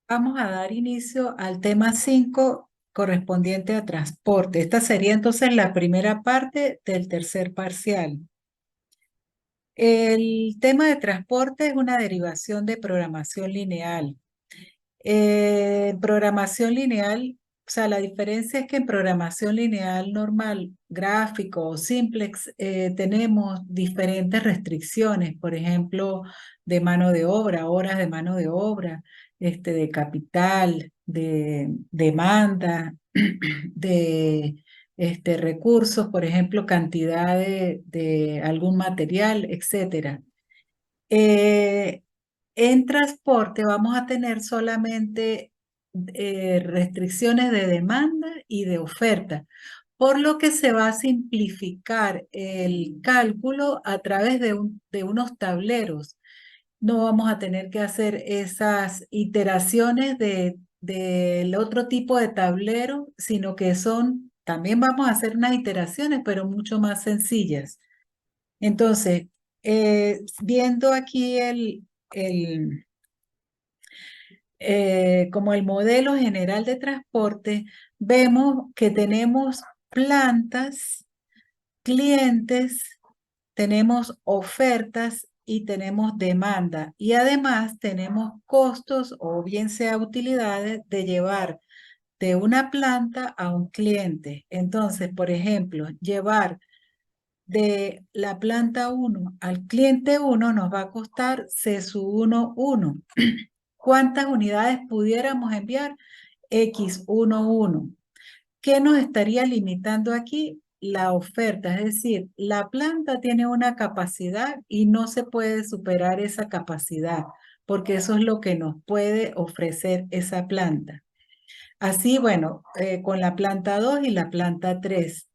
Vamos a dar inicio al tema 5 correspondiente a transporte. Esta sería entonces la primera parte del tercer parcial. El tema de transporte es una derivación de programación lineal. Programación lineal, o sea, la diferencia es que en programación lineal normal, gráfico o simplex, tenemos diferentes restricciones, por ejemplo, de mano de obra, horas de mano de obra, de capital, de demanda, de recursos, por ejemplo, cantidad de algún material, etcétera. Eh, en transporte vamos a tener solamente restricciones de demanda y de oferta, por lo que se va a simplificar el cálculo a través de unos tableros. No vamos a tener que hacer esas iteraciones del otro tipo de tablero, sino que también vamos a hacer unas iteraciones, pero mucho más sencillas. Entonces, viendo aquí el, como el modelo general de transporte, vemos que tenemos plantas, clientes, tenemos ofertas y tenemos demanda. Y además tenemos costos o bien sea utilidades de llevar de una planta a un cliente. Entonces, por ejemplo, llevar de la planta uno al cliente uno nos va a costar C sub 1. ¿Cuántas unidades pudiéramos enviar? X11. ¿Qué nos estaría limitando aquí? La oferta, es decir, la planta tiene una capacidad y no se puede superar esa capacidad, porque eso es lo que nos puede ofrecer esa planta. Así, bueno, con la planta 2 y la planta 3.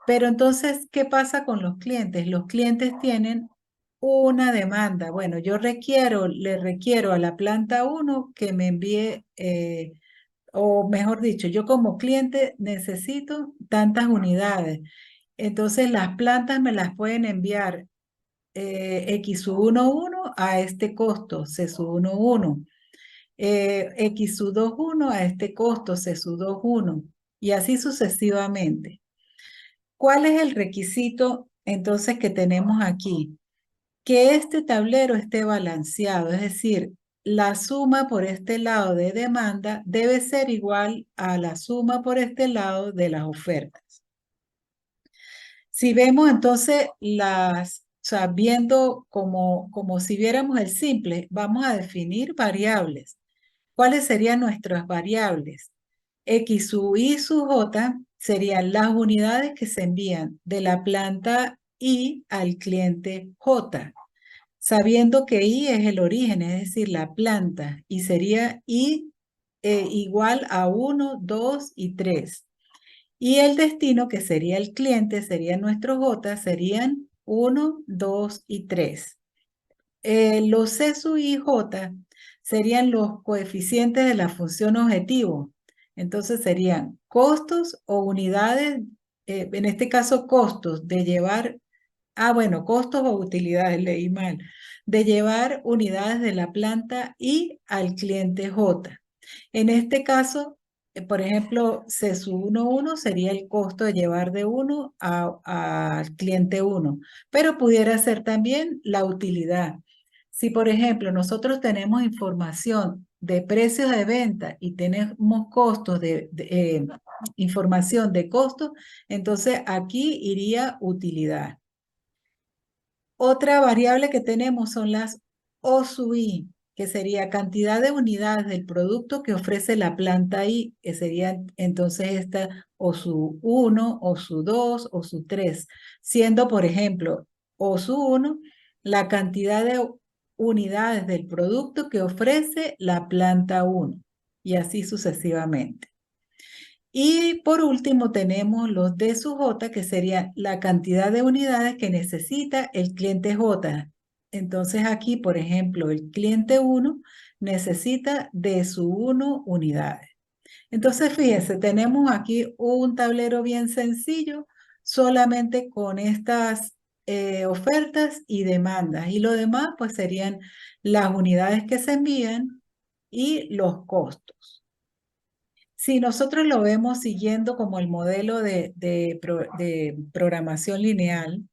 Pero entonces, ¿qué pasa con los clientes? Los clientes tienen una demanda. Bueno, le requiero a la planta uno que me envíe, o mejor dicho, yo como cliente necesito tantas unidades. Entonces, las plantas me las pueden enviar X11 a este costo, C11. X sub 21 a este costo, C sub 21, y así sucesivamente. ¿Cuál es el requisito entonces que tenemos aquí? Que este tablero esté balanceado, es decir, la suma por este lado de demanda debe ser igual a la suma por este lado de las ofertas. Si vemos entonces o sea, viendo como si viéramos el simple, vamos a definir variables. ¿Cuáles serían nuestras variables? X sub y sub J serían las unidades que se envían de la planta I al cliente J, sabiendo que I es el origen, es decir, la planta, y sería I igual a 1, 2 y 3. Y el destino, que sería el cliente, sería nuestro J, serían 1, 2 y 3. Los C sub I y J serían los coeficientes de la función objetivo. Entonces serían costos o unidades, en este caso costos de llevar, bueno, costos o utilidades, leí mal, de llevar unidades de la planta I al cliente J. En este caso, por ejemplo, C sub 1 sería el costo de llevar de uno al cliente 1, pero pudiera ser también la utilidad. Si, por ejemplo, nosotros tenemos información de precios de venta y tenemos costos información de costos, entonces aquí iría utilidad. Otra variable que tenemos son las O sub I, que sería cantidad de unidades del producto que ofrece la planta I, que sería entonces esta O sub 1, O sub 2, O sub 3, siendo, por ejemplo, O sub 1 la cantidad de unidades del producto que ofrece la planta 1, y así sucesivamente. Y por último tenemos los D sub J, que sería la cantidad de unidades que necesita el cliente J. Entonces aquí, por ejemplo, el cliente 1 necesita D sub 1 unidades. Entonces, fíjense, tenemos aquí un tablero bien sencillo, solamente con estas ofertas y demandas. Y lo demás, pues serían las unidades que se envían y los costos. Si nosotros lo vemos siguiendo como el modelo de programación lineal,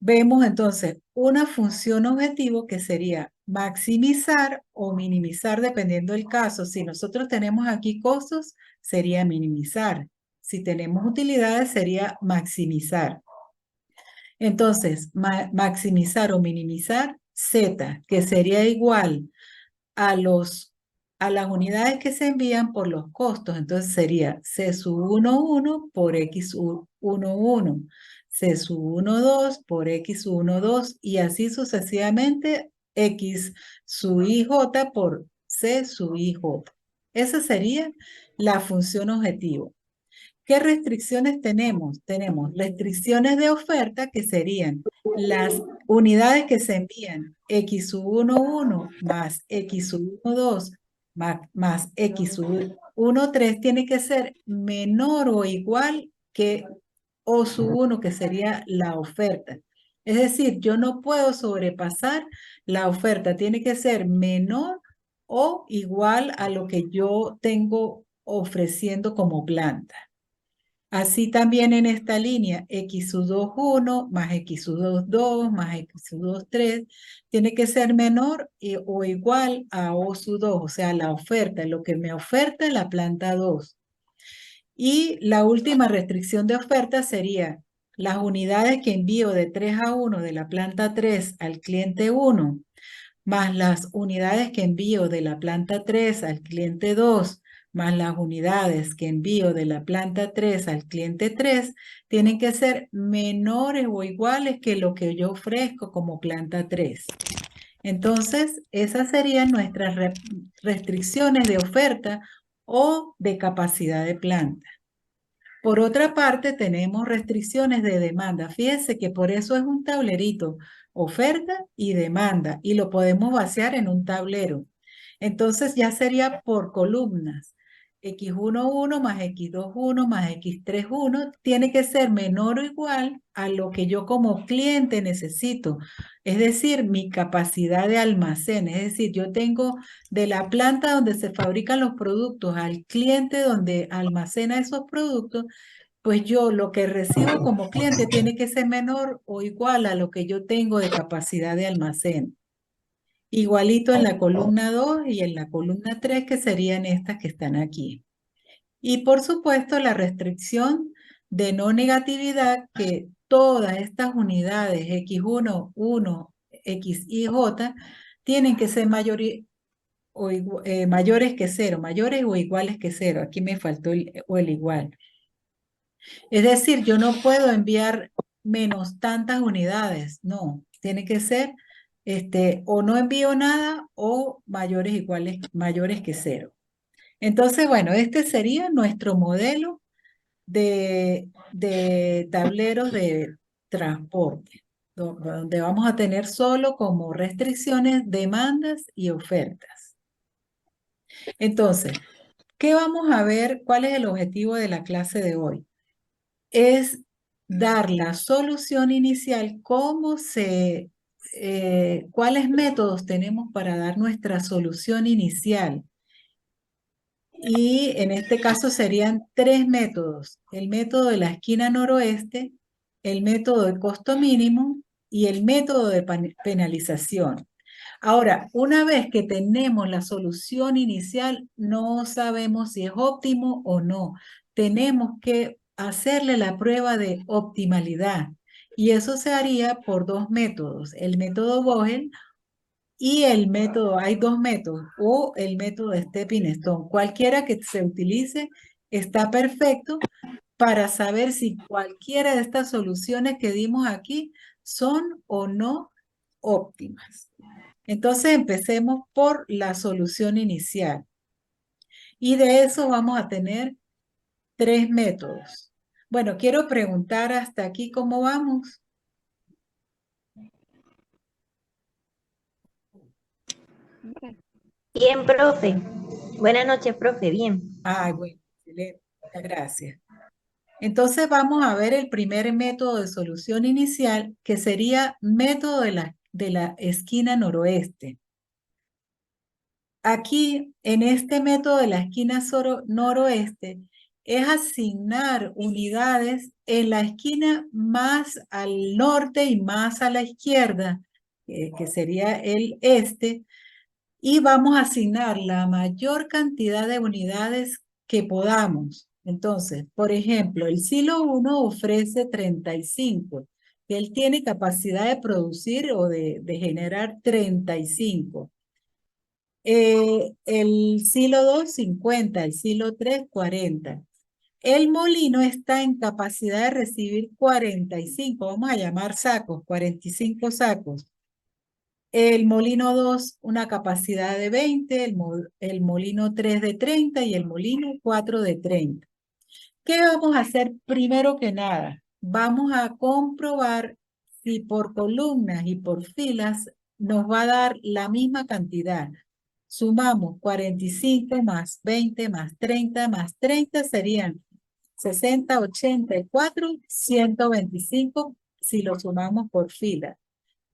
vemos entonces una función objetivo que sería maximizar o minimizar dependiendo del caso. Si nosotros tenemos aquí costos, sería minimizar. Si tenemos utilidades, sería maximizar. Entonces, maximizar o minimizar Z, que sería igual a a las unidades que se envían por los costos. Entonces sería C sub 1, 1 por X sub 1, 1, C sub 1, 2 por X sub 1, 2 y así sucesivamente X sub IJ por C sub IJ. Esa sería la función objetivo. ¿Qué restricciones tenemos? Tenemos restricciones de oferta que serían las unidades que se envían X sub 1, 1 más X sub 1, 2 más X sub 1, 3 tiene que ser menor o igual que O sub 1, que sería la oferta. Es decir, yo no puedo sobrepasar la oferta, tiene que ser menor o igual a lo que yo tengo ofreciendo como planta. Así también en esta línea, X sub 2, 1 más X sub 2, 2 más X sub 2, 3, tiene que ser menor o igual a O sub 2, o sea, la oferta, lo que me oferta la planta 2. Y la última restricción de oferta sería las unidades que envío de 3 a 1 de la planta 3 al cliente 1, más las unidades que envío de la planta 3 al cliente 2, más las unidades que envío de la planta 3 al cliente 3, tienen que ser menores o iguales que lo que yo ofrezco como planta 3. Entonces, esas serían nuestras restricciones de oferta o de capacidad de planta. Por otra parte, tenemos restricciones de demanda. Fíjense que por eso es un tablerito, oferta y demanda, y lo podemos vaciar en un tablero. Entonces ya sería por columnas. X11 más X21 más X31 tiene que ser menor o igual a lo que yo como cliente necesito. Es decir, mi capacidad de almacén. Es decir, yo tengo de la planta donde se fabrican los productos al cliente donde almacena esos productos, pues yo lo que recibo como cliente tiene que ser menor o igual a lo que yo tengo de capacidad de almacén. Igualito en la columna 2 y en la columna 3, que serían estas que están aquí. Y por supuesto la restricción de no negatividad, que todas estas unidades X1, 1, X y J tienen que ser mayores que cero, mayores o iguales que cero. Aquí me faltó el igual. Es decir, yo no puedo enviar menos tantas unidades, no, tiene que ser o no envío nada o mayores que cero. Entonces, bueno, este sería nuestro modelo de tableros de transporte, donde vamos a tener solo como restricciones demandas y ofertas. Entonces, ¿qué vamos a ver? ¿Cuál es el objetivo de la clase de hoy? Es dar la solución inicial, cuáles métodos tenemos para dar nuestra solución inicial. Y en este caso serían tres métodos: el método de la esquina noroeste, el método de costo mínimo y el método de penalización. Ahora, una vez que tenemos la solución inicial, no sabemos si es óptimo o no. Tenemos que hacerle la prueba de optimalidad. Y eso se haría por dos métodos: el método Vogel y hay dos métodos, o el método de Stepping Stone. Cualquiera que se utilice está perfecto para saber si cualquiera de estas soluciones que dimos aquí son o no óptimas. Entonces empecemos por la solución inicial. Y de eso vamos a tener tres métodos. Bueno, quiero preguntar hasta aquí cómo vamos. Bien, profe. Buenas noches, profe. Bien. Ay, bueno, excelente. Muchas gracias. Entonces vamos a ver el primer método de solución inicial, que sería método de la esquina noroeste. aquí, en este método de la esquina noroeste, es asignar unidades en la esquina más al norte y más a la izquierda, que sería el este, y vamos a asignar la mayor cantidad de unidades que podamos. Entonces, por ejemplo, el silo 1 ofrece 35. Él tiene capacidad de producir o de generar 35. El silo 2, 50. El silo 3, 40. El molino está en capacidad de recibir 45. Vamos a llamar sacos, 45 sacos. El molino 2, una capacidad de 20, el molino 3 de 30 y el molino 4 de 30. ¿Qué vamos a hacer primero que nada? Vamos a comprobar si por columnas y por filas nos va a dar la misma cantidad. Sumamos 45 más 20 más 30 serían 60, 84, 125 si lo sumamos por fila.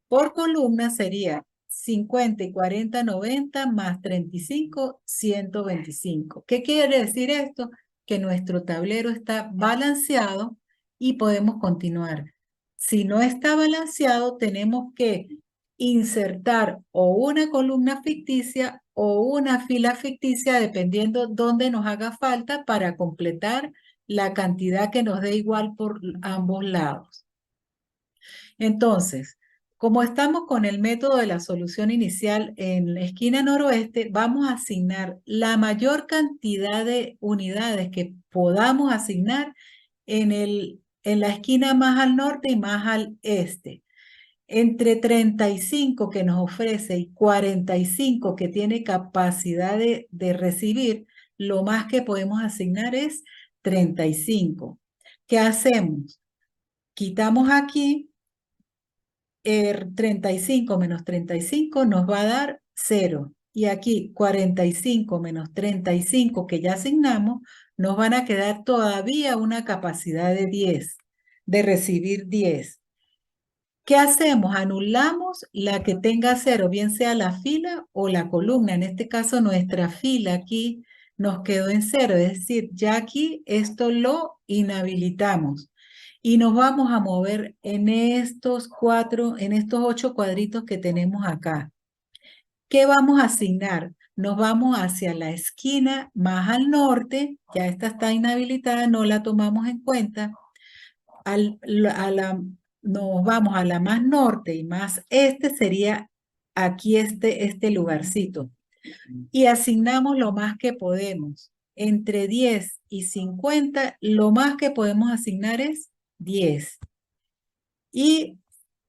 Por columna sería 50 y 40, 90 más 35, 125. ¿Qué quiere decir esto? Que nuestro tablero está balanceado y podemos continuar. Si no está balanceado, tenemos que insertar o una columna ficticia o una fila ficticia, dependiendo dónde nos haga falta para completar la cantidad que nos dé igual por ambos lados. Entonces, como estamos con el método de la solución inicial en la esquina noroeste, vamos a asignar la mayor cantidad de unidades que podamos asignar en la esquina más al norte y más al este. Entre 35 que nos ofrece y 45 que tiene capacidad de recibir, lo más que podemos asignar es 35. ¿Qué hacemos? Quitamos aquí 35 menos 35 nos va a dar 0. Y aquí 45 menos 35 que ya asignamos, nos van a quedar todavía una capacidad de 10, de recibir 10. ¿Qué hacemos? Anulamos la que tenga 0, bien sea la fila o la columna. En este caso, nuestra fila aquí nos quedó en 0, es decir, ya aquí esto lo inhabilitamos. Y nos vamos a mover en estos 8 cuadritos que tenemos acá. ¿Qué vamos a asignar? Nos vamos hacia la esquina más al norte, ya esta está inhabilitada, no la tomamos en cuenta. Nos vamos a la más norte y más este sería aquí este lugarcito. Y asignamos lo más que podemos. Entre 10 y 50, lo más que podemos asignar es 10. Y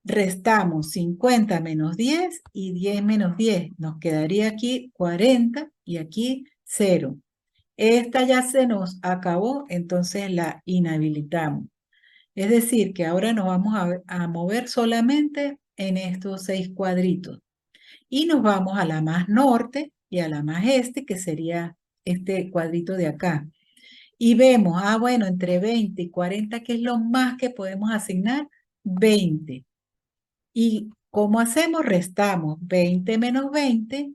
restamos 50 menos 10 y 10 menos 10. Nos quedaría aquí 40 y aquí 0. Esta ya se nos acabó, entonces la inhabilitamos. Es decir, que ahora nos vamos a mover solamente en estos 6 cuadritos. Y nos vamos a la más norte y a la más este, que sería este cuadrito de acá. Y vemos, bueno, entre 20 y 40, ¿qué es lo más que podemos asignar? 20. ¿Y cómo hacemos? Restamos 20 menos 20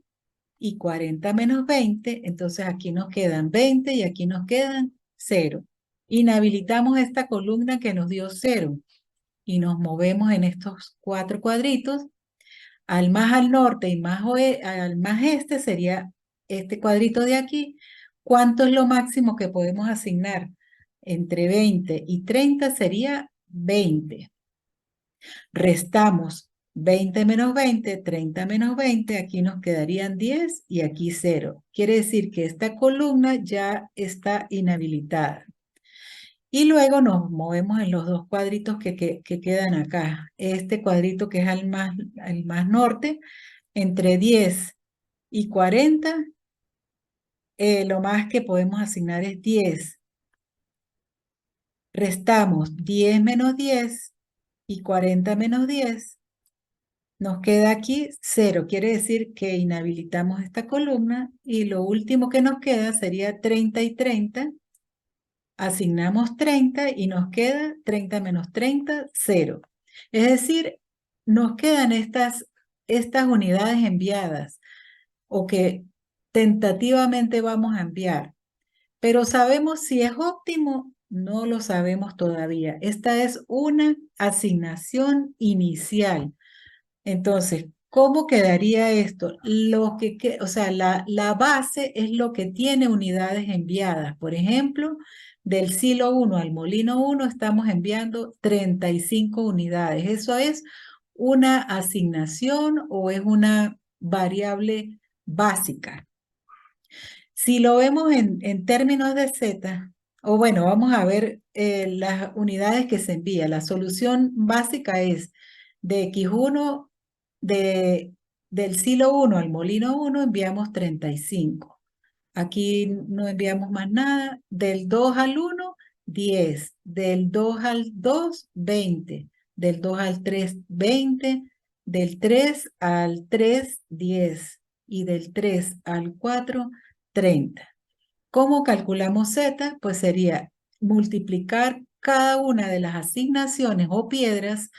y 40 menos 20. Entonces aquí nos quedan 20 y aquí nos quedan 0. Inhabilitamos esta columna que nos dio 0 y nos movemos en estos 4 cuadritos. Al más al norte y al más este sería este cuadrito de aquí. ¿Cuánto es lo máximo que podemos asignar? Entre 20 y 30 sería 20. Restamos 20 menos 20, 30 menos 20, aquí nos quedarían 10 y aquí 0. Quiere decir que esta columna ya está inhabilitada. Y luego nos movemos en los dos cuadritos que quedan acá. Este cuadrito que es al más norte, entre 10 y 40, lo más que podemos asignar es 10. Restamos 10 menos 10 y 40 menos 10. Nos queda aquí 0. Quiere decir que inhabilitamos esta columna y lo último que nos queda sería 30 y 30. Asignamos 30 y nos queda 30 menos 30, 0. Es decir, nos quedan estas unidades enviadas o que Tentativamente vamos a enviar, pero sabemos si es óptimo, no lo sabemos todavía. Esta es una asignación inicial. Entonces, ¿cómo quedaría esto? O sea, la base es lo que tiene unidades enviadas. Por ejemplo, del silo 1 al molino 1 estamos enviando 35 unidades. ¿Eso es una asignación o es una variable básica? Si lo vemos en términos de Z, o bueno, vamos a ver las unidades que se envía. La solución básica es de X1, del silo 1 al molino 1 enviamos 35. Aquí no enviamos más nada. Del 2 al 1, 10. Del 2 al 2, 20. Del 2 al 3, 20. Del 3 al 3, 10. Y del 3 al 4, 30. ¿Cómo calculamos Z? Pues sería multiplicar cada una de las asignaciones o piedras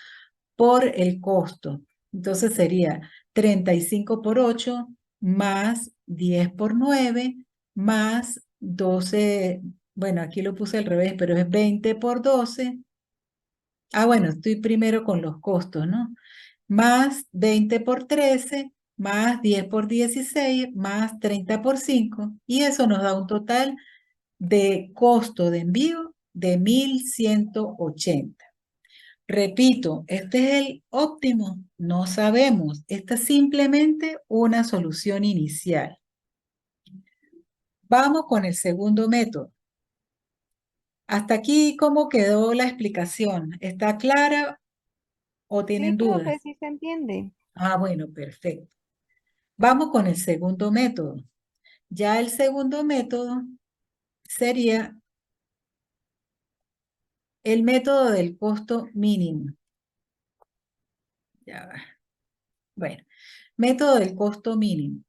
por el costo. Entonces sería 35 por 8 más 10 por 9 más 12, bueno, aquí lo puse al revés, pero es 20 por 12. Ah, bueno, estoy primero con los costos, ¿no? Más 20 por 13, más 10 por 16, más 30 por 5, y eso nos da un total de costo de envío de 1.180. Repito, ¿este es el óptimo? No sabemos. Esta es simplemente una solución inicial. Vamos con el segundo método. Hasta aquí, ¿cómo quedó la explicación? ¿Está clara o Sí, tienen profe, dudas? sí se entiende. Ah, bueno, perfecto. Vamos con el segundo método. Ya el segundo método sería el método del costo mínimo. Ya va. Bueno, método del costo mínimo.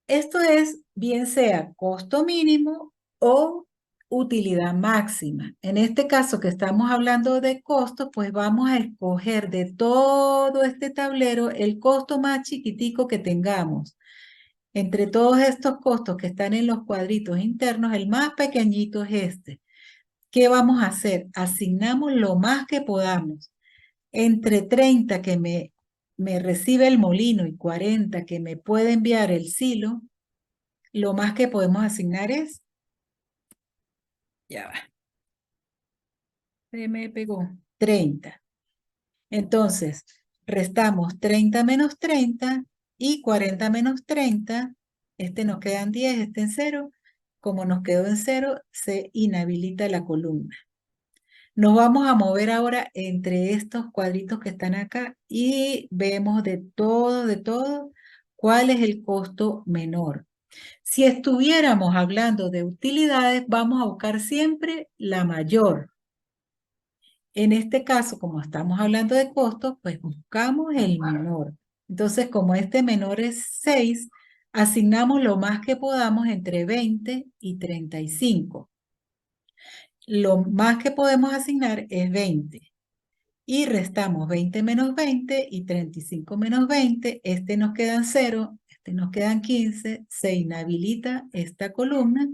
Esto es bien sea costo mínimo o utilidad máxima. En este caso que estamos hablando de costo, pues vamos a escoger de todo este tablero el costo más chiquitico que tengamos. Entre todos estos costos que están en los cuadritos internos, el más pequeñito es este. ¿Qué vamos a hacer? Asignamos lo más que podamos. Entre 30 que me recibe el molino y 40 que me puede enviar el silo, lo más que podemos asignar es, ya va, se me pegó, 30. Entonces, restamos 30 menos 30 y 40 menos 30. Este nos queda en 10, este en 0. Como nos quedó en 0, se inhabilita la columna. Nos vamos a mover ahora entre estos cuadritos que están acá y vemos de todo, cuál es el costo menor. Si estuviéramos hablando de utilidades, vamos a buscar siempre la mayor. En este caso, como estamos hablando de costos, pues buscamos el menor. Entonces, como este menor es 6, asignamos lo más que podamos entre 20 y 35. Lo más que podemos asignar es 20. Y restamos 20 menos 20 y 35 menos 20. Este nos quedan 0, este nos quedan 15. Se inhabilita esta columna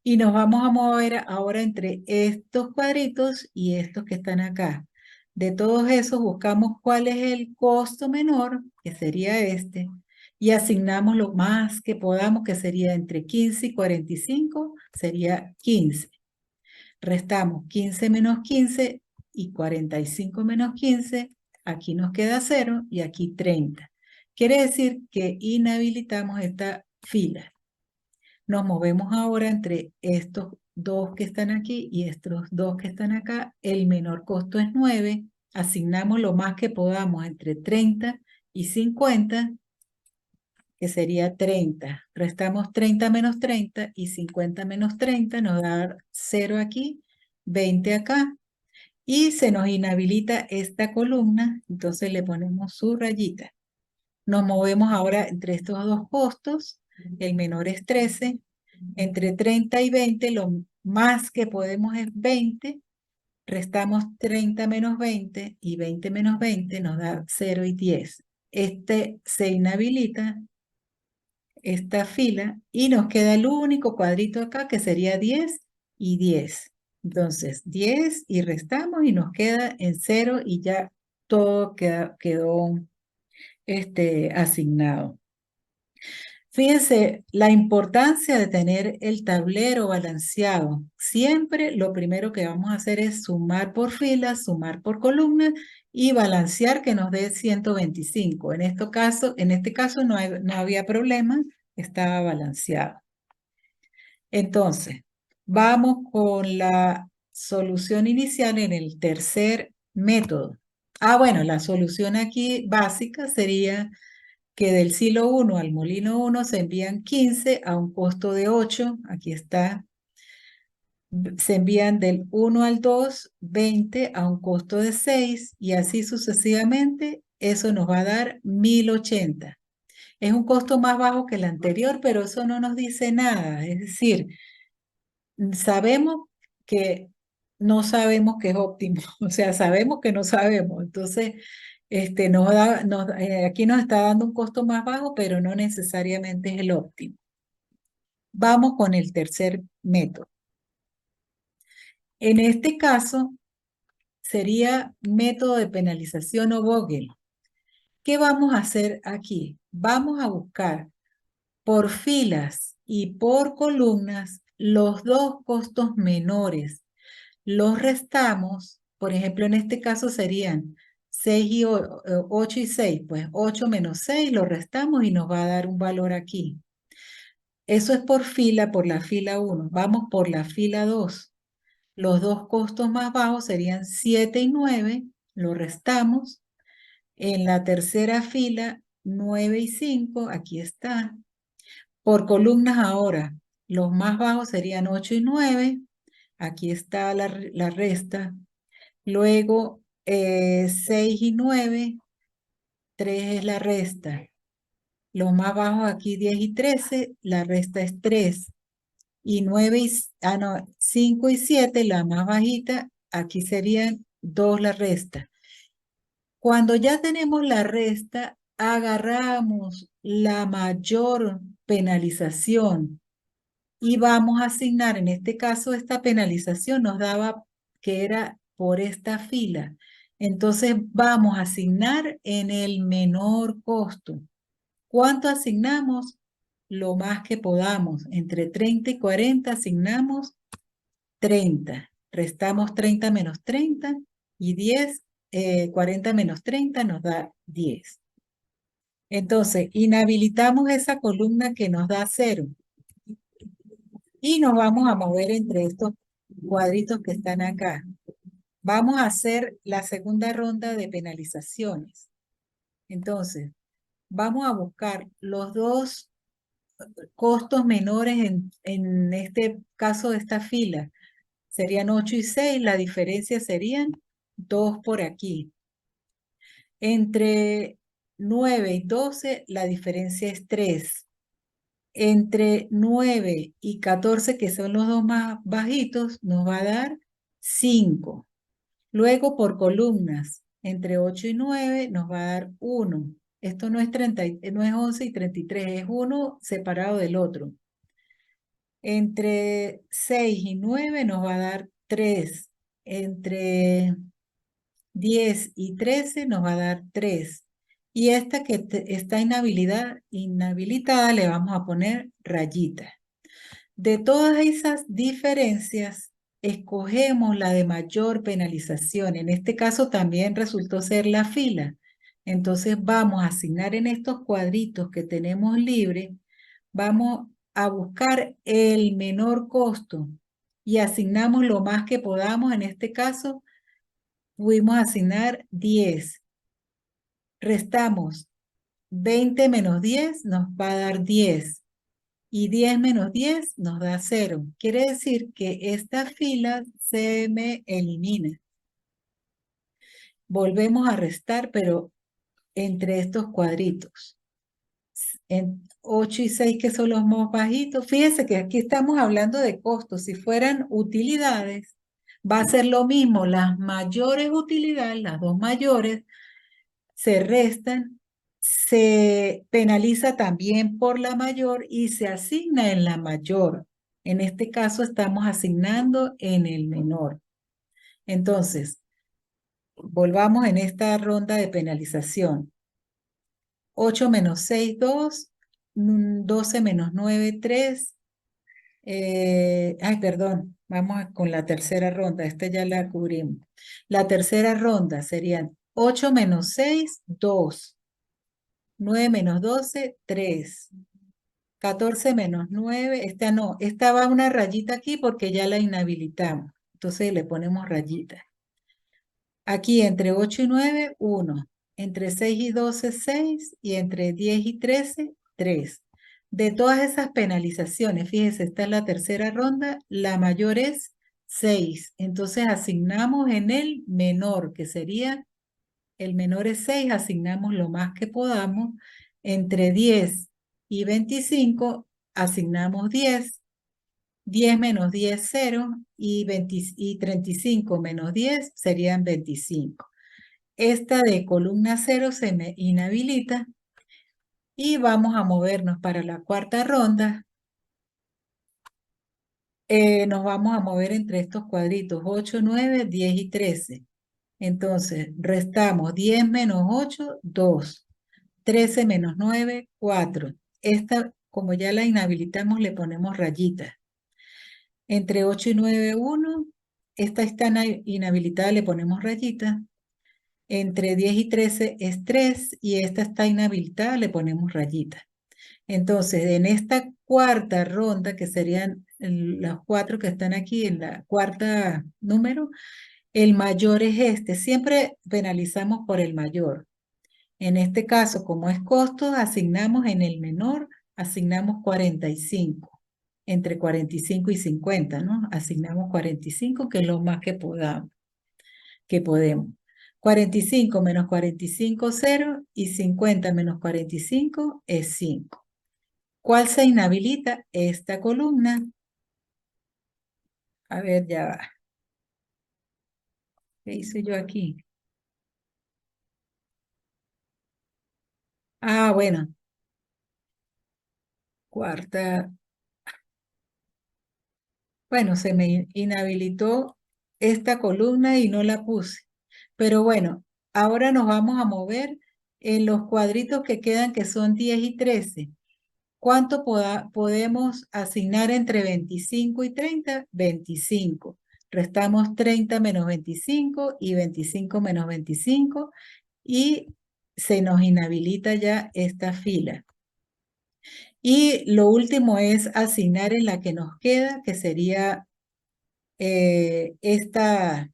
y nos vamos a mover ahora entre estos cuadritos y estos que están acá. De todos esos buscamos cuál es el costo menor, que sería este, y asignamos lo más que podamos, que sería entre 15 y 45, sería 15. Restamos 15 menos 15 y 45 menos 15, aquí nos queda 0 y aquí 30. Quiere decir que inhabilitamos esta fila. Nos movemos ahora entre estos dos que están aquí y estos dos que están acá. El menor costo es 9. Asignamos lo más que podamos entre 30 y 50, que sería 30. Restamos 30 menos 30 y 50 menos 30 nos da 0 aquí, 20 acá. Y se nos inhabilita esta columna, entonces le ponemos su rayita. Nos movemos ahora entre estos dos costos. El menor es 13. Entre 30 y 20, lo más que podemos es 20. Restamos 30 menos 20 y 20 menos 20 nos da 0 y 10. Este se inhabilita esta fila y nos queda el único cuadrito acá que sería 10 y 10. Entonces, 10 y restamos y nos queda en 0 y ya todo quedó asignado. Fíjense la importancia de tener el tablero balanceado. Siempre lo primero que vamos a hacer es sumar por filas, sumar por columnas y balancear que nos dé 125. En este caso no había problema, estaba balanceado. Entonces, vamos con la solución inicial en el tercer método. Bueno, la solución aquí básica sería que del silo 1 al molino 1 se envían 15 a un costo de 8. Aquí está. Se envían del 1 al 2, 20 a un costo de 6 y así sucesivamente. Eso nos va a dar 1080. Es un costo más bajo que el anterior, pero eso no nos dice nada. Es decir, sabemos que no sabemos que es óptimo, o sea, sabemos que no sabemos. Entonces, aquí nos está dando un costo más bajo, pero no necesariamente es el óptimo. Vamos con el tercer método. En este caso, sería método de penalización o Vogel. ¿Qué vamos a hacer aquí? Vamos a buscar por filas y por columnas los dos costos menores. Los restamos, por ejemplo, en este caso serían 8 y 6, pues 8 menos 6 lo restamos y nos va a dar un valor aquí. Eso es por fila, por la fila 1. Vamos por la fila 2. Los dos costos más bajos serían 7 y 9, lo restamos. En la tercera fila, 9 y 5, aquí está. Por columnas ahora, los más bajos serían 8 y 9, aquí está la resta. Luego, 6 y 9, 3 es la resta. Los más bajos aquí, 10 y 13, la resta es 3. Y 5 y 7, la más bajita, aquí serían 2 la resta. Cuando ya tenemos la resta, agarramos la mayor penalización y vamos a asignar, en este caso, esta penalización nos daba que era por esta fila. Entonces vamos a asignar en el menor costo. ¿Cuánto asignamos? Lo más que podamos. Entre 30 y 40 asignamos 30. Restamos 30 menos 30 y 10, 40 menos 30 nos da 10. Entonces, inhabilitamos esa columna que nos da 0 y nos vamos a mover entre estos cuadritos que están acá. Vamos a hacer la segunda ronda de penalizaciones. Entonces, vamos a buscar los dos costos menores en este caso de esta fila. Serían 8 y 6, la diferencia serían 2 por aquí. Entre 9 y 12, la diferencia es 3. Entre 9 y 14, que son los dos más bajitos, nos va a dar 5. Luego por columnas, entre 8 y 9 nos va a dar 1. Esto no es 11 y 33, es uno separado del otro. Entre 6 y 9 nos va a dar 3. Entre 10 y 13 nos va a dar 3. Y esta que está inhabilitada le vamos a poner rayita. De todas esas diferencias, escogemos la de mayor penalización. En este caso también resultó ser la fila. Entonces vamos a asignar en estos cuadritos que tenemos libre, vamos a buscar el menor costo y asignamos lo más que podamos. En este caso, pudimos asignar 10. Restamos 20 menos 10 nos va a dar 10. Y 10 menos 10 nos da 0. Quiere decir que esta fila se me elimina. Volvemos a restar, pero entre estos cuadritos. En 8 y 6, que son los más bajitos. Fíjense que aquí estamos hablando de costos. Si fueran utilidades, va a ser lo mismo. Las mayores utilidades, las dos mayores, se restan, se penaliza también por la mayor y se asigna en la mayor. En este caso estamos asignando en el menor. Entonces, volvamos en esta ronda de penalización. 8 menos 6, 2. 12 menos 9, 3. Ay, perdón, vamos con la tercera ronda. Esta ya la cubrimos. La tercera ronda serían 8 menos 6, 2. 9 menos 12, 3. 14 menos 9, esta no, esta va una rayita aquí porque ya la inhabilitamos. Entonces le ponemos rayita. Aquí entre 8 y 9, 1. Entre 6 y 12, 6. Y entre 10 y 13, 3. De todas esas penalizaciones, fíjese, esta es la tercera ronda, la mayor es 6. Entonces asignamos en el menor, que sería, el menor es 6, asignamos lo más que podamos. Entre 10 y 25, asignamos 10. 10 menos 10, 0, y 35 menos 10 serían 25. Esta de columna 0 se me inhabilita y vamos a movernos para la cuarta ronda. Nos vamos a mover entre estos cuadritos 8, 9, 10 y 13. Entonces, restamos 10 menos 8, 2. 13 menos 9, 4. Esta, como ya la inhabilitamos, le ponemos rayita. Entre 8 y 9, 1. Esta está inhabilitada, le ponemos rayita. Entre 10 y 13 es 3 y esta está inhabilitada, le ponemos rayita. Entonces, en esta cuarta ronda, que serían los 4 que están aquí en la cuarta número, el mayor es este. Siempre penalizamos por el mayor. En este caso, como es costo, asignamos en el menor, asignamos 45. Entre 45 y 50, ¿no? Asignamos 45, que es lo más que podemos. 45 menos 45, 0, y 50 menos 45 es 5. ¿Cuál se inhabilita? Esta columna. A ver, ya va. ¿Qué hice yo aquí? Ah, bueno. Cuarta. Bueno, se me inhabilitó esta columna y no la puse. Pero bueno, ahora nos vamos a mover en los cuadritos que quedan, que son 10 y 13. ¿Cuánto podemos asignar entre 25 y 30? 25. Restamos 30 menos 25 y 25 menos 25 y se nos inhabilita ya esta fila. Y lo último es asignar en la que nos queda, que sería este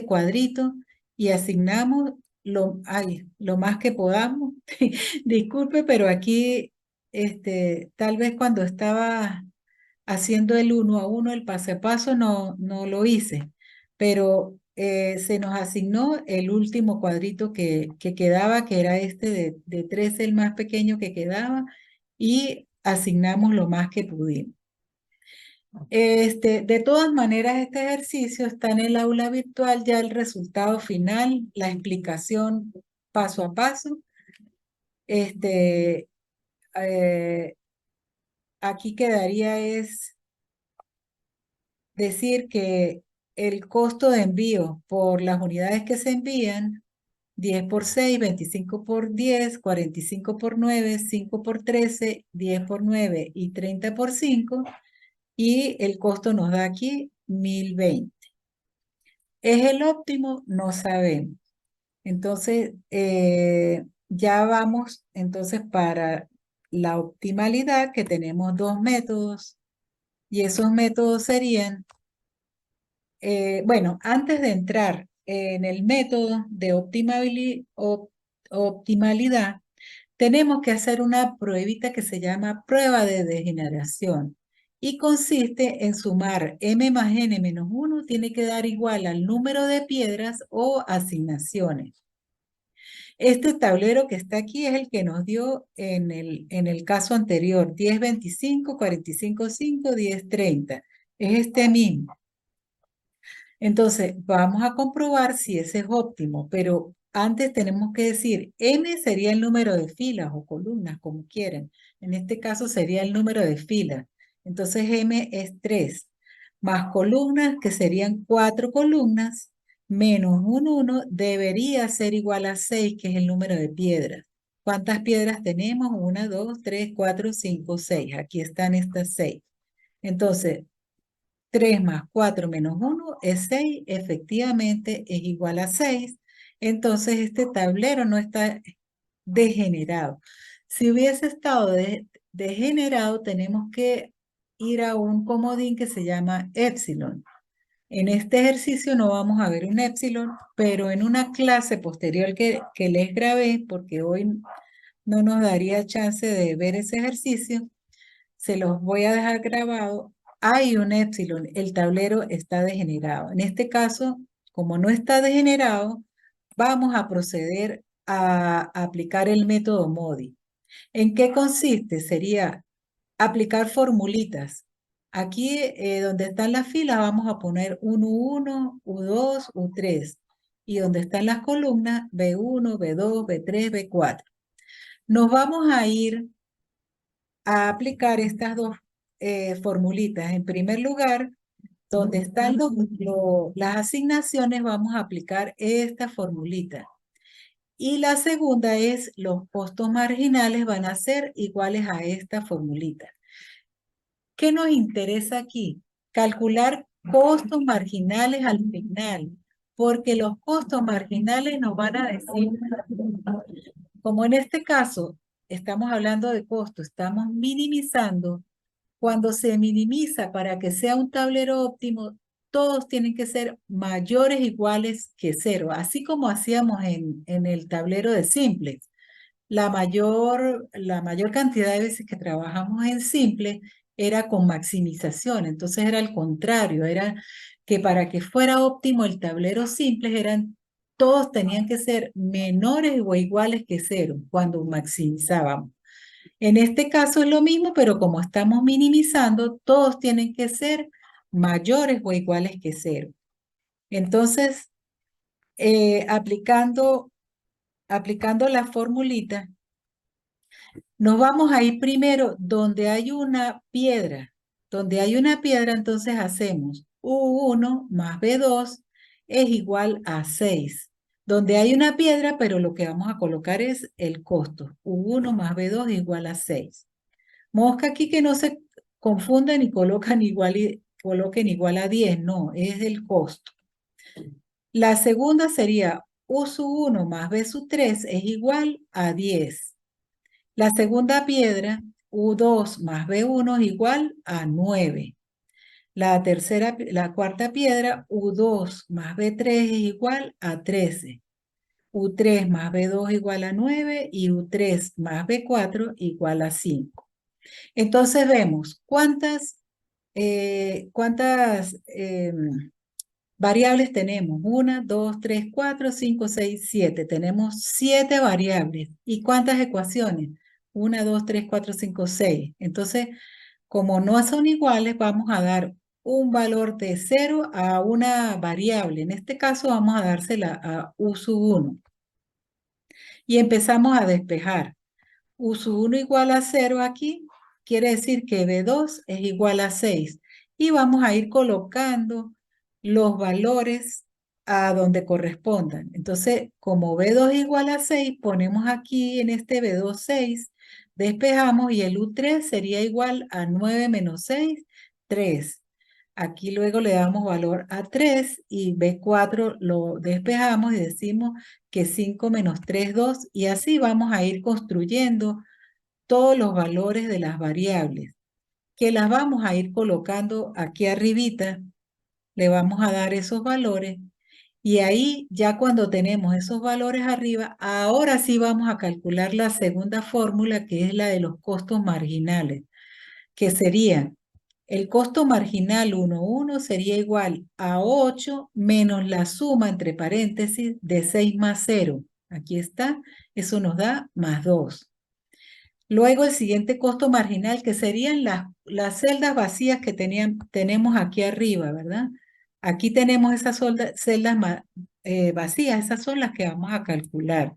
cuadrito, y asignamos lo más que podamos. Disculpe, pero aquí tal vez cuando estaba haciendo el 1 a 1, el paso a paso, no lo hice, pero se nos asignó el último cuadrito que quedaba, que era este de 13, el más pequeño que quedaba, y asignamos lo más que pudimos. De todas maneras, este ejercicio está en el aula virtual, ya el resultado final, la explicación paso a paso. Eh, Aquí quedaría es decir que el costo de envío por las unidades que se envían, 10 por 6, 25 por 10, 45 por 9, 5 por 13, 10 por 9 y 30 por 5, y el costo nos da aquí 1020. ¿Es el óptimo? No sabemos. Entonces, ya vamos entonces para la optimalidad, que tenemos dos métodos, y esos métodos serían, bueno, antes de entrar en el método de optimalidad, tenemos que hacer una pruebita que se llama prueba de degeneración, y consiste en sumar m más n menos 1, tiene que dar igual al número de piedras o asignaciones. Este tablero que está aquí es el que nos dio en el caso anterior, 10, 25, 45, 5, 10, 30. Es este mismo. Entonces, vamos a comprobar si ese es óptimo, pero antes tenemos que decir, n sería el número de filas o columnas, como quieran. En este caso sería el número de filas. Entonces m es 3, más columnas, que serían 4 columnas, menos un 1, debería ser igual a 6, que es el número de piedras. ¿Cuántas piedras tenemos? 1, 2, 3, 4, 5, 6. Aquí están estas 6. Entonces, 3 más 4 menos 1 es 6, efectivamente es igual a 6. Entonces este tablero no está degenerado. Si hubiese estado degenerado, tenemos que ir a un comodín que se llama epsilon. En este ejercicio no vamos a ver un epsilon, pero en una clase posterior que les grabé, porque hoy no nos daría chance de ver ese ejercicio, se los voy a dejar grabado. Hay un epsilon, el tablero está degenerado. En este caso, como no está degenerado, vamos a proceder a aplicar el método MODI. ¿En qué consiste? Sería aplicar formulitas. Aquí donde están las filas vamos a poner U1, U2, U3. Y donde están las columnas, B1, B2, B3, B4. Nos vamos a ir a aplicar estas dos formulitas. En primer lugar, donde están las asignaciones, vamos a aplicar esta formulita. Y la segunda es, los costos marginales van a ser iguales a esta formulita. ¿Qué nos interesa aquí? Calcular costos marginales al final, porque los costos marginales nos van a decir, como en este caso estamos hablando de costo, estamos minimizando. Cuando se minimiza para que sea un tablero óptimo, todos tienen que ser mayores o iguales que 0, así como hacíamos en el tablero de simples. La mayor cantidad de veces que trabajamos en simple era con maximización, entonces era al contrario, era que para que fuera óptimo el tablero simple todos tenían que ser menores o iguales que 0 cuando maximizábamos. En este caso es lo mismo, pero como estamos minimizando, todos tienen que ser mayores o iguales que 0. Entonces, aplicando la formulita, nos vamos a ir primero donde hay una piedra. Donde hay una piedra, entonces hacemos U1 más B2 es igual a 6. Donde hay una piedra, pero lo que vamos a colocar es el costo. U1 más B2 es igual a 6. Mosca aquí que no se confundan y coloquen igual a 10, no, es el costo. La segunda sería U sub 1 más B sub 3 es igual a 10. La segunda piedra, U2 más B1 es igual a 9. La cuarta piedra, U2 más B3 es igual a 13. U3 más B2 igual a 9 y U3 más B4 igual a 5. Entonces vemos cuántas variables tenemos. 1, 2, 3, 4, 5, 6, 7. Tenemos 7 variables. ¿Y cuántas ecuaciones? 1, 2, 3, 4, 5, 6. Entonces, como no son iguales, vamos a dar un valor de 0 a una variable. En este caso vamos a dársela a U sub 1. Y empezamos a despejar. U sub 1 igual a 0 aquí, quiere decir que B2 es igual a 6. Y vamos a ir colocando los valores a donde correspondan. Entonces, como B2 igual a 6, ponemos aquí en este B2 6, despejamos y el U3 sería igual a 9 menos 6, 3. Aquí luego le damos valor a 3 y B4 lo despejamos y decimos que 5 menos 3, 2. Y así vamos a ir construyendo todos los valores de las variables, que las vamos a ir colocando aquí arribita. Le vamos a dar esos valores. Y ahí ya cuando tenemos esos valores arriba, ahora sí vamos a calcular la segunda fórmula, que es la de los costos marginales, que sería el costo marginal 1,1 sería igual a 8 menos la suma entre paréntesis de 6 más 0. Aquí está, eso nos da más 2. Luego el siguiente costo marginal, que serían las celdas vacías que tenemos aquí arriba, ¿verdad? Aquí tenemos esas celdas vacías, esas son las que vamos a calcular.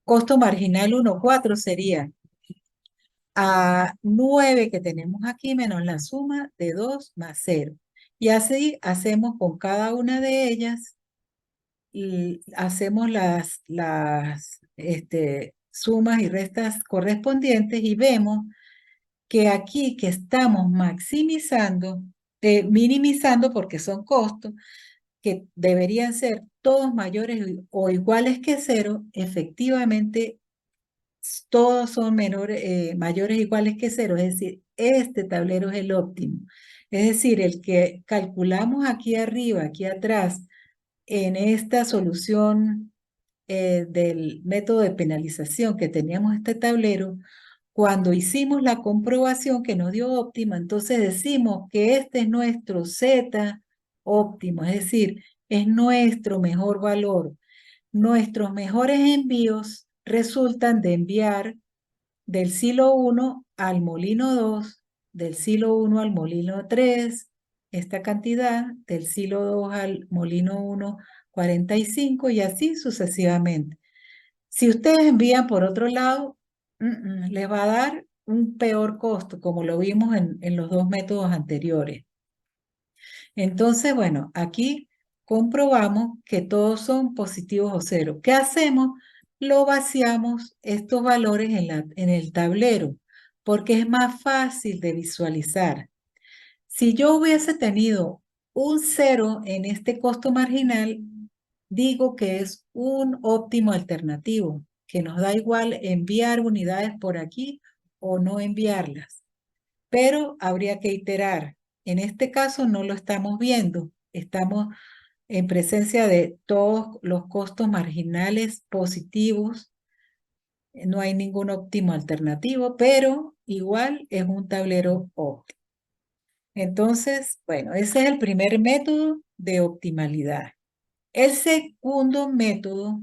Costo marginal 1,4 sería a 9 que tenemos aquí menos la suma de 2 más 0. Y así hacemos con cada una de ellas, y hacemos las sumas y restas correspondientes y vemos que aquí que estamos maximizando, minimizando porque son costos, que deberían ser todos mayores o iguales que 0, efectivamente todos son mayores o iguales que 0, es decir, este tablero es el óptimo. Es decir, el que calculamos aquí arriba, aquí atrás, en esta solución del método de penalización que teníamos este tablero, cuando hicimos la comprobación que nos dio óptima, entonces decimos que este es nuestro Z óptimo, es decir, es nuestro mejor valor. Nuestros mejores envíos resultan de enviar del silo 1 al molino 2, del silo 1 al molino 3, esta cantidad, del silo 2 al molino 1, 45 y así sucesivamente. Si ustedes envían por otro lado, les va a dar un peor costo, como lo vimos en los dos métodos anteriores. Entonces, bueno, aquí comprobamos que todos son positivos o cero. ¿Qué hacemos? Lo vaciamos estos valores en el tablero, porque es más fácil de visualizar. Si yo hubiese tenido un cero en este costo marginal, digo que es un óptimo alternativo, que nos da igual enviar unidades por aquí o no enviarlas, pero habría que iterar. En este caso no lo estamos viendo, estamos en presencia de todos los costos marginales positivos, no hay ningún óptimo alternativo, pero igual es un tablero óptimo. Entonces, bueno, ese es el primer método de optimalidad. El segundo método,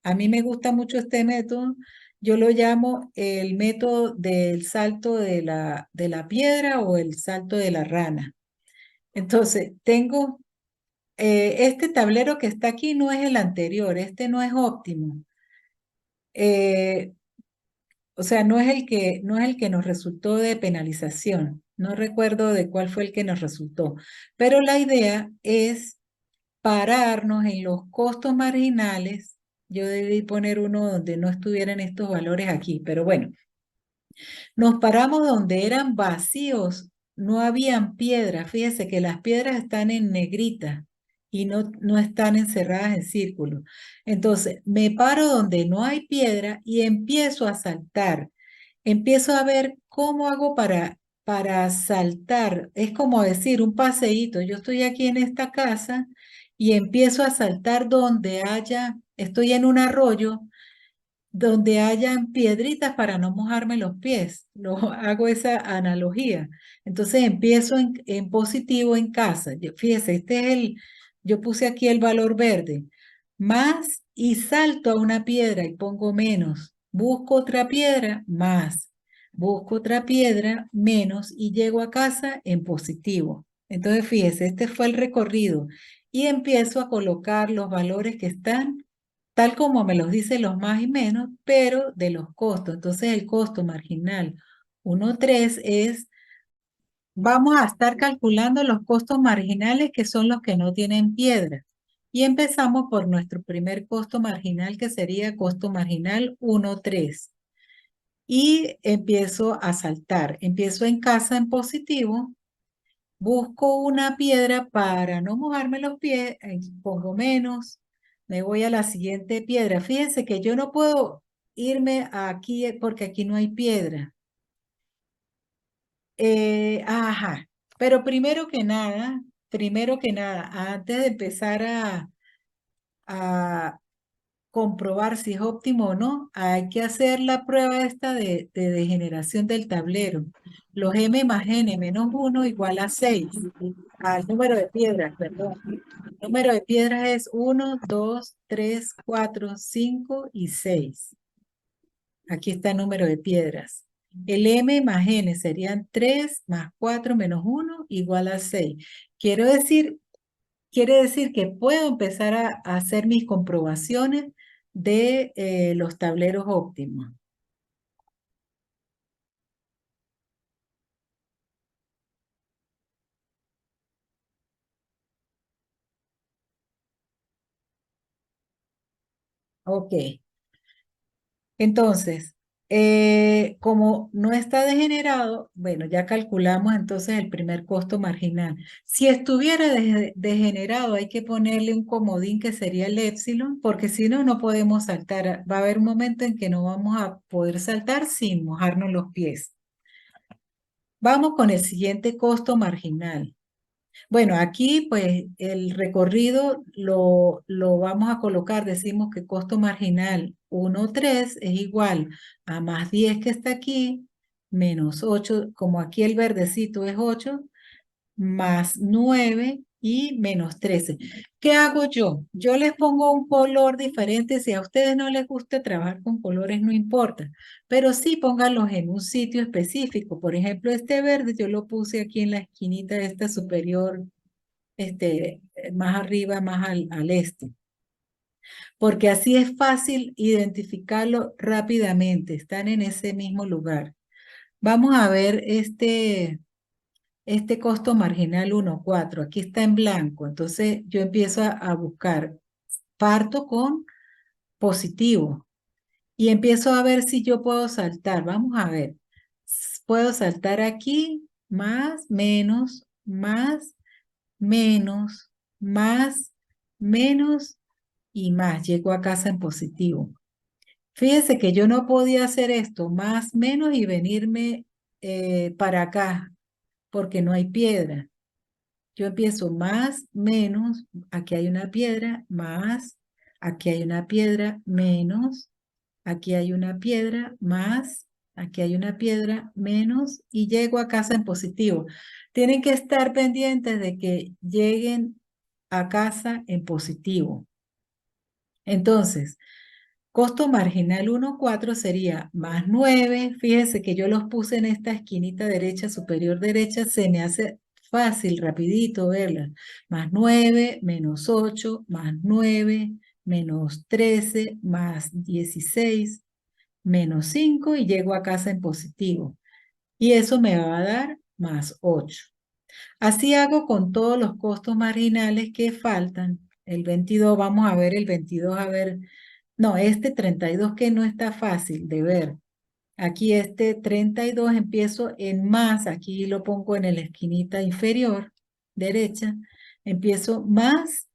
a mí me gusta mucho este método, yo lo llamo el método del salto de la piedra o el salto de la rana. Entonces, tengo este tablero que está aquí no es el anterior, este no es óptimo. Eh, o sea, no es el que nos resultó de penalización. No recuerdo de cuál fue el que nos resultó. Pero la idea es pararnos en los costos marginales. Yo debí poner uno donde no estuvieran estos valores aquí, pero bueno, nos paramos donde eran vacíos, no habían piedras. Fíjese que las piedras están en negrita y no están encerradas en círculo. Entonces, me paro donde no hay piedra y empiezo a saltar. Empiezo a ver cómo hago para saltar. Es como decir un paseíto. Yo estoy aquí en esta casa y empiezo a saltar donde estoy en un arroyo donde hayan piedritas para no mojarme los pies. Hago esa analogía. Entonces empiezo en positivo en casa. Fíjese, yo puse aquí el valor verde. Más y salto a una piedra y pongo menos. Busco otra piedra, más. Busco otra piedra, menos. Y llego a casa en positivo. Entonces, fíjese, este fue el recorrido. Y empiezo a colocar los valores que están tal como me los dice los más y menos, pero de los costos. Entonces el costo marginal 1,3 vamos a estar calculando los costos marginales que son los que no tienen piedra. Y empezamos por nuestro primer costo marginal que sería costo marginal 1,3. Y empiezo a saltar. Empiezo en casa en positivo. Busco una piedra para no mojarme los pies, pongo menos, me voy a la siguiente piedra. Fíjense que yo no puedo irme aquí porque aquí no hay piedra. Ajá, pero primero que nada, antes de empezar a comprobar si es óptimo o no, hay que hacer la prueba esta de degeneración del tablero. Los m más n menos 1 igual a 6. Al número de piedras, perdón. El número de piedras es 1, 2, 3, 4, 5 y 6. Aquí está el número de piedras. El m más n serían 3 más 4 menos 1 igual a 6. Quiere decir que puedo empezar a hacer mis comprobaciones de los tableros óptimos. Ok. Entonces, como no está degenerado, bueno, ya calculamos entonces el primer costo marginal. Si estuviera degenerado, hay que ponerle un comodín que sería el épsilon, porque si no, no podemos saltar. Va a haber un momento en que no vamos a poder saltar sin mojarnos los pies. Vamos con el siguiente costo marginal. Bueno, aquí pues el recorrido lo vamos a colocar, decimos que costo marginal 1,3 es igual a más 10 que está aquí, menos 8, como aquí el verdecito es 8, más 9 y menos 13. ¿Qué hago yo? Yo les pongo un color diferente. Si a ustedes no les gusta trabajar con colores, no importa, pero sí pónganlos en un sitio específico. Por ejemplo, este verde yo lo puse aquí en la esquinita de esta superior, más arriba, más al este, porque así es fácil identificarlo rápidamente. Están en ese mismo lugar. Vamos a ver este costo marginal 1,4. Aquí está en blanco. Entonces yo empiezo a buscar. Parto con positivo y empiezo a ver si yo puedo saltar. Vamos a ver. Puedo saltar aquí, más, menos, más, menos, más, menos y más. Llego a casa en positivo. Fíjese que yo no podía hacer esto, más, menos y venirme para acá, porque no hay piedra. Yo empiezo más, menos, aquí hay una piedra, más, aquí hay una piedra, menos, aquí hay una piedra, más, aquí hay una piedra, menos, y llego a casa en positivo. Tienen que estar pendientes de que lleguen a casa en positivo. Entonces, costo marginal 1,4 sería más 9. Fíjese que yo los puse en esta esquinita derecha, superior derecha, se me hace fácil, rapidito verla. Más 9, menos 8, más 9, menos 13, más 16, menos 5 y llego a casa en positivo. Y eso me va a dar más 8. Así hago con todos los costos marginales que faltan. El 22, vamos a ver el 22, a ver. No, este 32 que no está fácil de ver. Aquí este 32 empiezo en más, aquí lo pongo en la esquinita inferior derecha. Empiezo más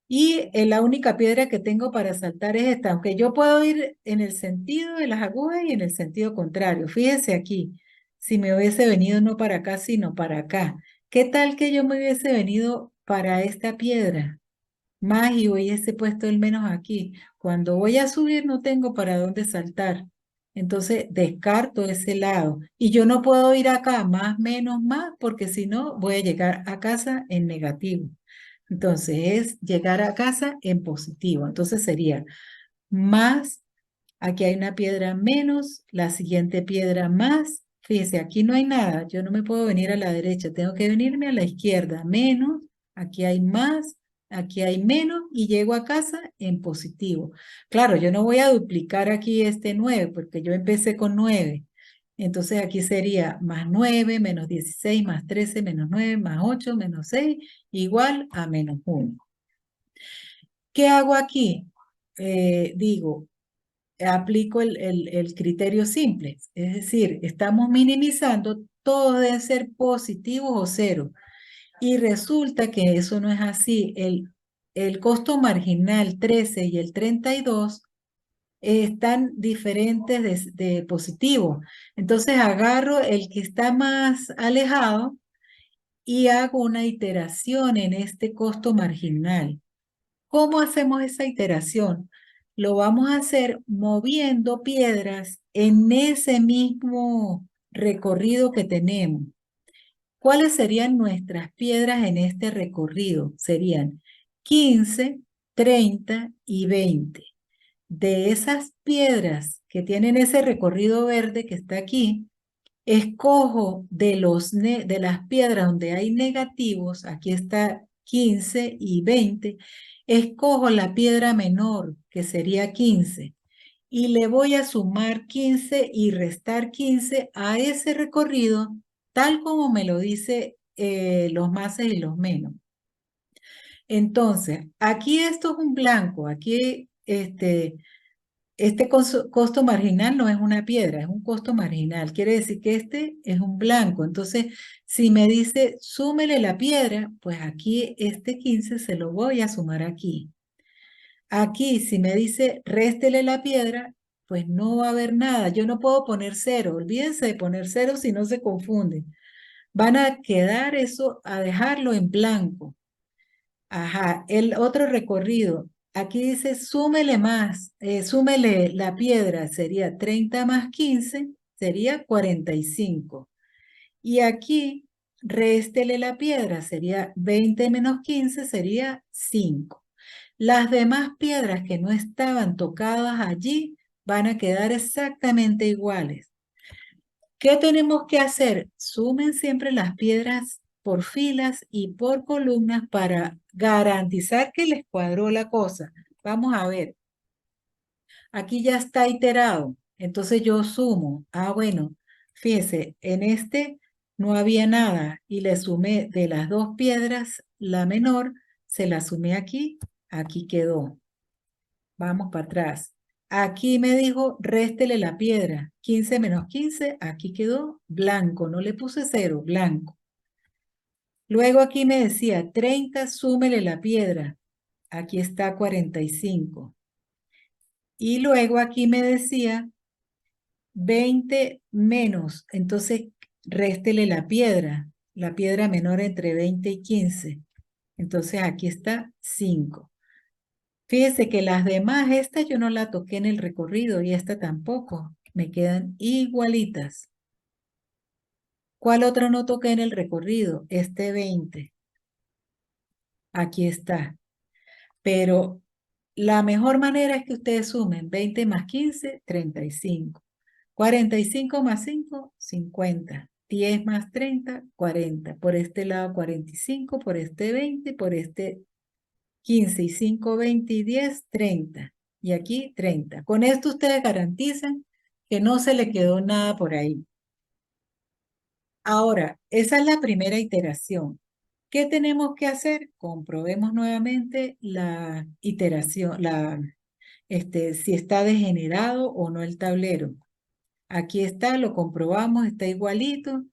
y la única piedra que tengo para saltar es esta, aunque yo puedo ir en el sentido de las agujas y en el sentido contrario. Fíjese aquí, si me hubiese venido no para acá, sino para acá. ¿Qué tal que yo me hubiese venido para esta piedra? Más y hubiese puesto el menos aquí. Cuando voy a subir no tengo para dónde saltar. Entonces descarto ese lado. Y yo no puedo ir acá más, menos, más, porque si no voy a llegar a casa en negativo. Entonces es llegar a casa en positivo. Entonces sería más, aquí hay una piedra menos, la siguiente piedra más. Fíjese, aquí no hay nada. Yo no me puedo venir a la derecha, tengo que venirme a la izquierda. Menos, aquí hay más, aquí hay menos y llego a casa en positivo. Claro, yo no voy a duplicar aquí este 9 porque yo empecé con 9. Entonces aquí sería más 9, menos 16, más 13, menos 9, más 8, menos 6, igual a menos 1. ¿Qué hago aquí? Digo, aplico el criterio simple, es decir, estamos minimizando, todos deben ser positivos o cero. Y resulta que eso no es así. El costo marginal 13 y el 32 están diferentes de positivo. Entonces agarro el que está más alejado y hago una iteración en este costo marginal. ¿Cómo hacemos esa iteración? Lo vamos a hacer moviendo piedras en ese mismo recorrido que tenemos. ¿Cuáles serían nuestras piedras en este recorrido? Serían 15, 30 y 20. de esas piedras que tienen ese recorrido verde que está aquí, escojo de las piedras donde hay negativos, aquí está 15 y 20, escojo la piedra menor, que sería 15, y le voy a sumar 15 y restar 15 a ese recorrido, tal como me lo dice los máses y los menos. Entonces, aquí esto es un blanco, aquí este costo marginal no es una piedra, es un costo marginal. Quiere decir que este es un blanco. Entonces, si me dice súmele la piedra, pues aquí este 15 se lo voy a sumar aquí. Aquí, si me dice réstele la piedra, pues no va a haber nada. Yo no puedo poner cero. Olvídense de poner cero si no se confunden. Van a quedar eso, a dejarlo en blanco. Ajá, el otro recorrido. Aquí dice súmele más, súmele la piedra, sería 30 más 15, sería 45. Y aquí réstele la piedra, sería 20 menos 15, sería 5. Las demás piedras que no estaban tocadas allí van a quedar exactamente iguales. ¿Qué tenemos que hacer? Sumen siempre las piedras por filas y por columnas para garantizar que les cuadró la cosa. Vamos a ver, aquí ya está iterado, entonces yo sumo. Ah, bueno, fíjese, en este no había nada y le sumé de las dos piedras, la menor, se la sumé aquí, aquí quedó. Vamos para atrás. Aquí me dijo, réstele la piedra. 15 menos 15, aquí quedó blanco. No le puse cero, blanco. Luego aquí me decía, 30, súmele la piedra. Aquí está 45. Y luego aquí me decía, 20 menos. Entonces, réstele la piedra menor entre 20 y 15. Entonces, aquí está 5. Fíjese que las demás, esta yo no la toqué en el recorrido y esta tampoco. Me quedan igualitas. ¿Cuál otro no toqué en el recorrido? Este 20. Aquí está. Pero la mejor manera es que ustedes sumen 20 más 15, 35. 45 más 5, 50. 10 más 30, 40. Por este lado 45, por este 20, por este 15 y 5, 20 y 10, 30. Y aquí 30. Con esto ustedes garantizan que no se le quedó nada por ahí. Ahora, esa es la primera iteración. ¿Qué tenemos que hacer? Comprobemos nuevamente la iteración, si está degenerado o no el tablero. Aquí está, lo comprobamos, está igualito.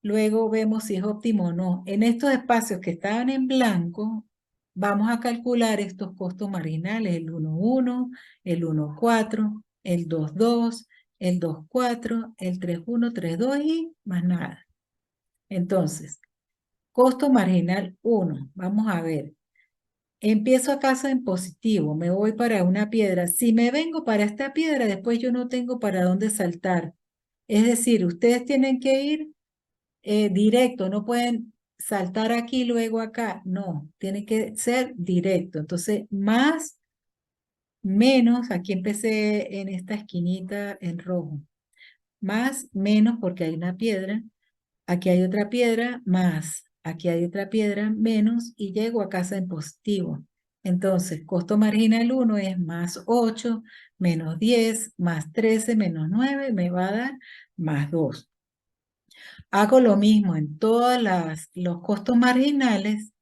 Luego vemos si es óptimo o no. En estos espacios que estaban en blanco, vamos a calcular estos costos marginales, el 1,1, el 1,4, el 2,2, el 2,4, el 3,1, 3,2 y más nada. Entonces, costo marginal 1. Vamos a ver. Empiezo acaso en positivo, me voy para una piedra. Si me vengo para esta piedra, después yo no tengo para dónde saltar. Es decir, ustedes tienen que ir directo, no pueden saltar aquí y luego acá. No, tiene que ser directo. Entonces, más, menos, aquí empecé en esta esquinita en rojo. Más, menos, porque hay una piedra. Aquí hay otra piedra, más. Aquí hay otra piedra, menos, y llego a casa en positivo. Entonces, costo marginal 1 es más 8, menos 10, más 13, menos 9, me va a dar más 2. Hago lo mismo en todos los costos marginales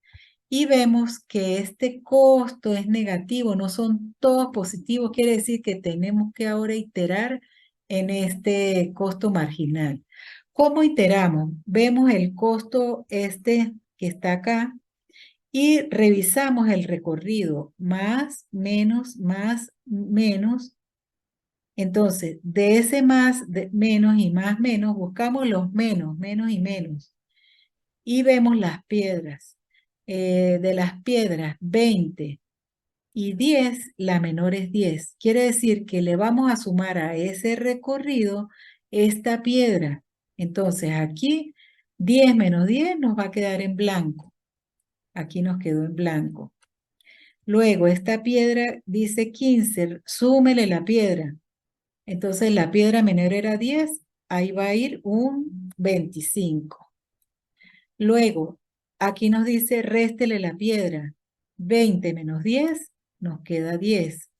y vemos que este costo es negativo, no son todos positivos, quiere decir que tenemos que ahora iterar en este costo marginal. ¿Cómo iteramos? Vemos el costo este que está acá y revisamos el recorrido, más, menos. Entonces, de ese más, menos y más, menos, buscamos los menos, menos y menos. Y vemos las piedras. De las piedras 20 y 10, la menor es 10. Quiere decir que le vamos a sumar a ese recorrido esta piedra. Entonces, aquí 10 menos 10 nos va a quedar en blanco. Aquí nos quedó en blanco. Luego, esta piedra dice 15, súmele la piedra. Entonces, la piedra menor era 10, ahí va a ir un 25. Luego, aquí nos dice réstele la piedra. 20 menos 10, nos queda 10.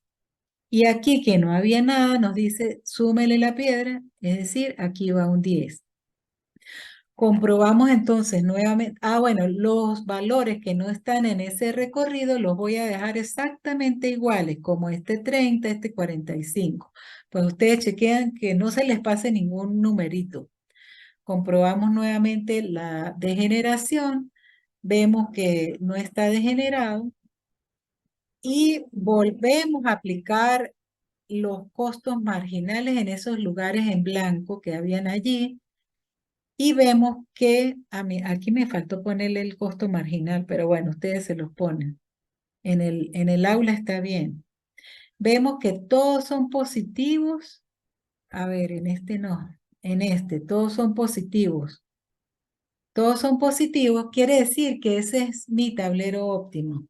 Y aquí que no había nada, nos dice súmele la piedra, es decir, aquí va un 10. Comprobamos entonces nuevamente, bueno, los valores que no están en ese recorrido los voy a dejar exactamente iguales, como este 30, este 45. Pues ustedes chequean que no se les pase ningún numerito. Comprobamos nuevamente la degeneración, vemos que no está degenerado y volvemos a aplicar los costos marginales en esos lugares en blanco que habían allí. Y vemos que a mí, aquí me faltó ponerle el costo marginal, pero bueno, ustedes se los ponen. En el aula está bien. Vemos que todos son positivos. A ver, en este no. En este, todos son positivos. Todos son positivos, quiere decir que ese es mi tablero óptimo.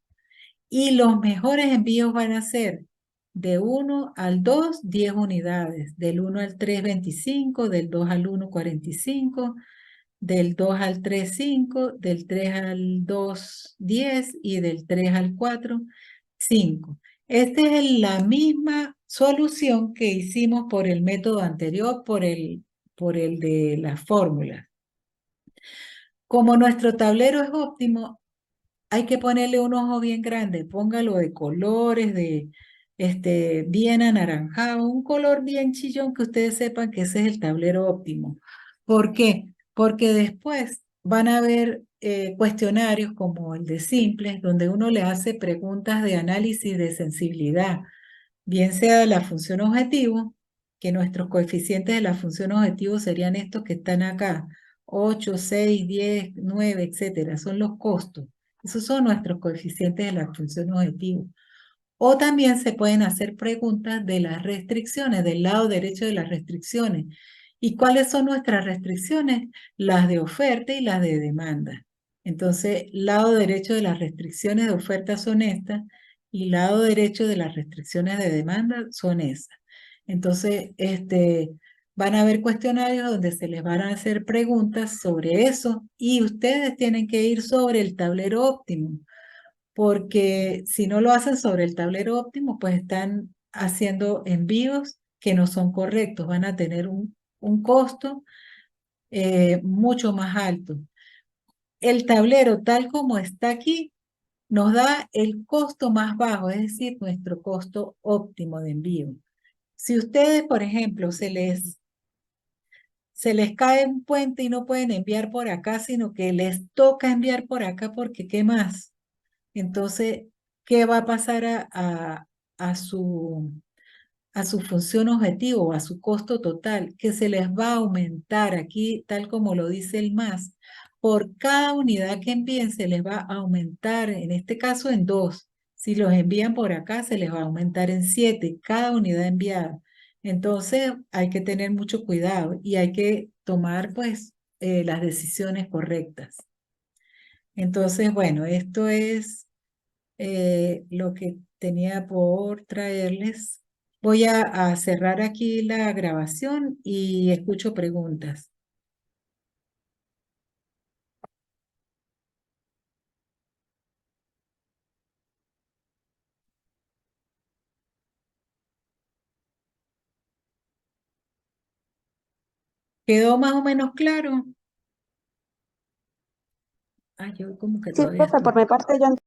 Y los mejores envíos van a ser de 1 al 2, 10 unidades. Del 1 al 3, 25. Del 2 al 1, 45. Del 2 al 3 5, del 3 al 2 10 y del 3 al 4 5. Esta es la misma solución que hicimos por el método anterior, por el de la fórmula. Como nuestro tablero es óptimo, hay que ponerle un ojo bien grande, póngalo de colores, bien anaranjado, un color bien chillón que ustedes sepan que ese es el tablero óptimo. ¿Por qué? Porque después van a haber cuestionarios como el de simples, donde uno le hace preguntas de análisis de sensibilidad, bien sea de la función objetivo, que nuestros coeficientes de la función objetivo serían estos que están acá, 8, 6, 10, 9, etcétera, son los costos. Esos son nuestros coeficientes de la función objetivo. O también se pueden hacer preguntas de las restricciones, del lado derecho de las restricciones. ¿Y cuáles son nuestras restricciones? Las de oferta y las de demanda. Entonces, lado derecho de las restricciones de oferta son estas y lado derecho de las restricciones de demanda son esas. Entonces, van a haber cuestionarios donde se les van a hacer preguntas sobre eso y ustedes tienen que ir sobre el tablero óptimo porque si no lo hacen sobre el tablero óptimo, pues están haciendo envíos que no son correctos, van a tener un costo mucho más alto. El tablero tal como está aquí nos da el costo más bajo, es decir, nuestro costo óptimo de envío. Si ustedes, por ejemplo, se les cae un puente y no pueden enviar por acá, sino que les toca enviar por acá porque ¿qué más? Entonces, ¿qué va a pasar a su función objetivo, a su costo total? Que se les va a aumentar aquí, tal como lo dice el MAS. Por cada unidad que envíen, se les va a aumentar, en este caso en 2. Si los envían por acá, se les va a aumentar en 7 cada unidad enviada. Entonces, hay que tener mucho cuidado y hay que tomar, pues, las decisiones correctas. Entonces, bueno, esto es lo que tenía por traerles. Voy a cerrar aquí la grabación y escucho preguntas. ¿Quedó más o menos claro? Yo como que Sí, todavía profe, estoy. por mi parte yo